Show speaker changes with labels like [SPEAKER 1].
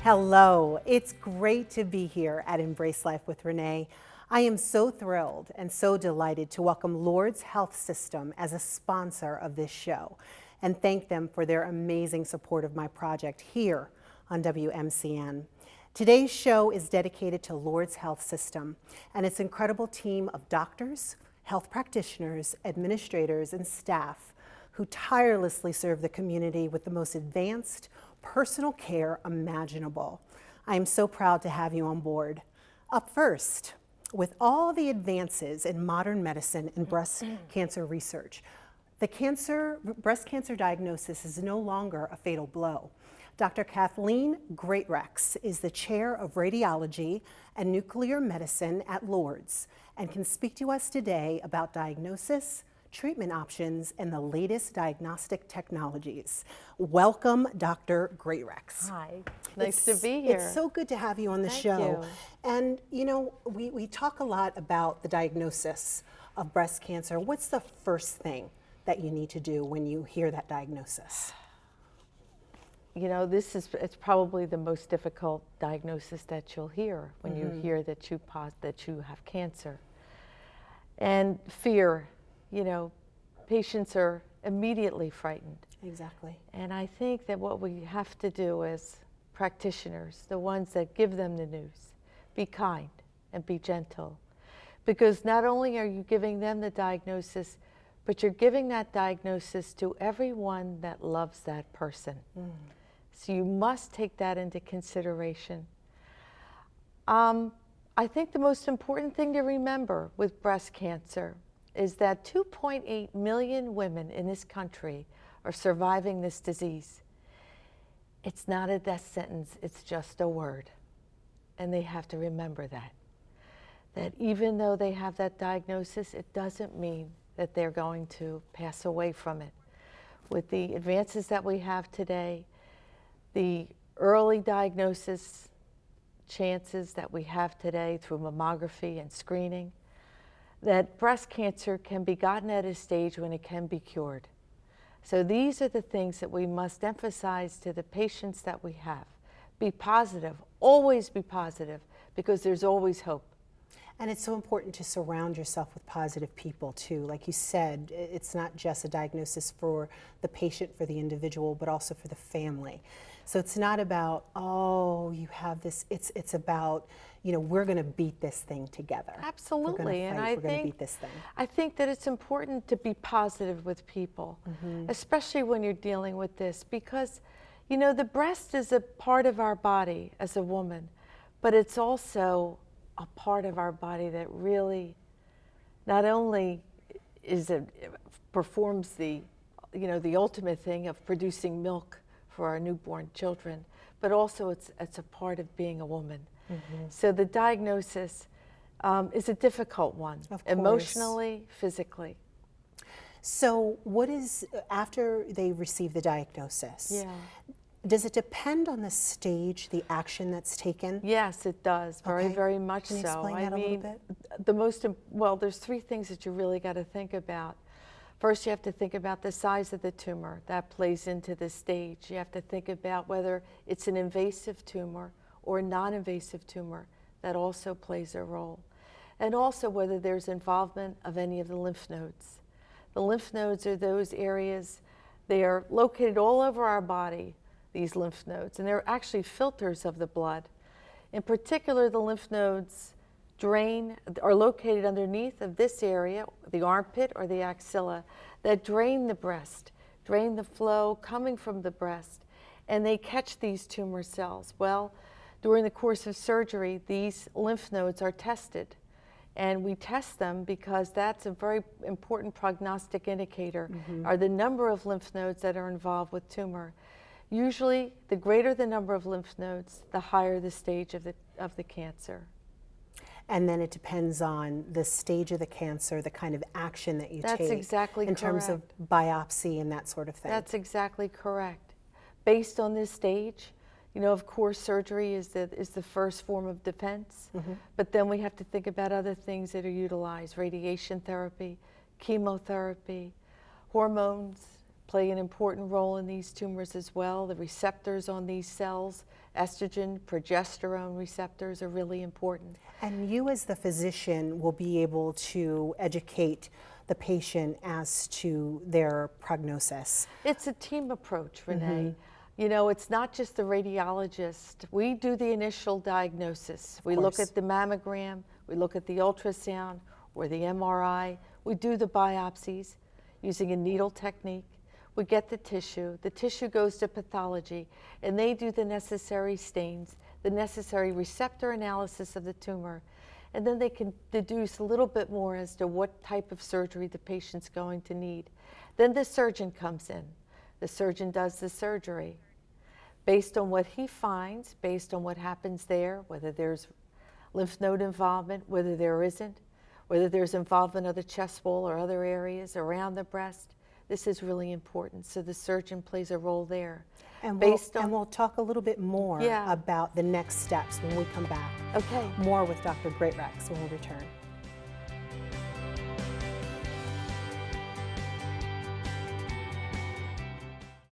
[SPEAKER 1] Hello, it's great to be here at Embrace Life with Renee. I am so thrilled and so delighted to welcome Lourdes Health System as a sponsor of this show and thank them for their amazing support of my project here on WMCN. Today's show is dedicated to Lourdes Health System and its incredible team of doctors, health practitioners, administrators, and staff who tirelessly serve the community with the most advanced personal care imaginable. I am so proud to have you on board. Up first, with all the advances in modern medicine and breast cancer research, breast cancer diagnosis is no longer a fatal blow. Dr. Kathleen Greatrex is the chair of radiology and nuclear medicine at Lourdes and can speak to us today about diagnosis, treatment options, and the latest diagnostic technologies. Welcome, Dr. Greatrex.
[SPEAKER 2] Hi, nice to be here.
[SPEAKER 1] It's so good to have you on the show.
[SPEAKER 2] You.
[SPEAKER 1] And you know, we talk a lot about the diagnosis of breast cancer. What's the first thing that you need to do when you hear that diagnosis?
[SPEAKER 2] You know, it's probably the most difficult diagnosis that you'll hear when you hear that you have cancer. And fear. You know, patients are immediately frightened.
[SPEAKER 1] Exactly.
[SPEAKER 2] And I think that what we have to do as practitioners, the ones that give them the news, be kind and be gentle. Because not only are you giving them the diagnosis, but you're giving that diagnosis to everyone that loves that person. So you must take that into consideration. I think the most important thing to remember with breast cancer is that 2.8 million women in this country are surviving this disease. It's not a death sentence, it's just a word. And they have to remember that. That even though they have that diagnosis, it doesn't mean that they're going to pass away from it. With the advances that we have today, the early diagnosis chances that we have today through mammography and screening, that breast cancer can be gotten at a stage when it can be cured. So these are the things that we must emphasize to the patients that we have. Be positive, always be positive, because there's always hope.
[SPEAKER 1] And it's so important to surround yourself with positive people too. Like you said, it's not just a diagnosis for the patient, for the individual, but also for the family. So it's not about, oh, you have this, it's about, you know, we're going to beat this thing together.
[SPEAKER 2] Absolutely.
[SPEAKER 1] And we're going to beat this thing.
[SPEAKER 2] I think that it's important to be positive with people, especially when you're dealing with this, because, you know, the breast is a part of our body as a woman, but it's also a part of our body that really not only performs the, you know, the ultimate thing of producing milk for our newborn children, but also it's a part of being a woman. So the diagnosis is a difficult one, emotionally, physically.
[SPEAKER 1] So what is, after they receive the diagnosis, does it depend on the stage, the action that's taken?
[SPEAKER 2] Yes, it does, very much so.
[SPEAKER 1] Can you explain that a little bit?
[SPEAKER 2] Well, there's three things that you really got to think about. First, you have to think about the size of the tumor. That plays into the stage. You have to think about whether it's an invasive tumor or a non-invasive tumor. That also plays a role. And also whether there's involvement of any of the lymph nodes. The lymph nodes are those areas, they are located all over our body, these lymph nodes, and they're actually filters of the blood. In particular, the lymph nodes are located underneath of this area, the armpit or the axilla, that drain the breast, drain the flow coming from the breast, and they catch these tumor cells. Well, during the course of surgery, these lymph nodes are tested, and we test them because that's a very important prognostic indicator, are the number of lymph nodes that are involved with tumor. Usually, the greater the number of lymph nodes, the higher the stage of the cancer.
[SPEAKER 1] And then it depends on the stage of the cancer, the kind of action that you take.
[SPEAKER 2] That's exactly correct.
[SPEAKER 1] In terms of biopsy and that sort of thing.
[SPEAKER 2] That's exactly correct. Based on this stage, you know, of course, surgery is the first form of defense, but then we have to think about other things that are utilized: radiation therapy, chemotherapy, hormones, play an important role in these tumors as well. The receptors on these cells, estrogen, progesterone receptors, are really important.
[SPEAKER 1] And you as the physician will be able to educate the patient as to their prognosis.
[SPEAKER 2] It's a team approach, Renee. You know, it's not just the radiologist. We do the initial diagnosis. We look at the mammogram, we look at the ultrasound or the MRI. We do the biopsies using a needle technique. We get the tissue goes to pathology, and they do the necessary stains, the necessary receptor analysis of the tumor, and then they can deduce a little bit more as to what type of surgery the patient's going to need. Then the surgeon comes in. The surgeon does the surgery. Based on what he finds, based on what happens there, whether there's lymph node involvement, whether there isn't, whether there's involvement of the chest wall or other areas around the breast, this is really important. So the surgeon plays a role there.
[SPEAKER 1] And we'll talk a little bit more about the next steps when we come back.
[SPEAKER 2] Okay.
[SPEAKER 1] More with Dr. Greatrex when we return.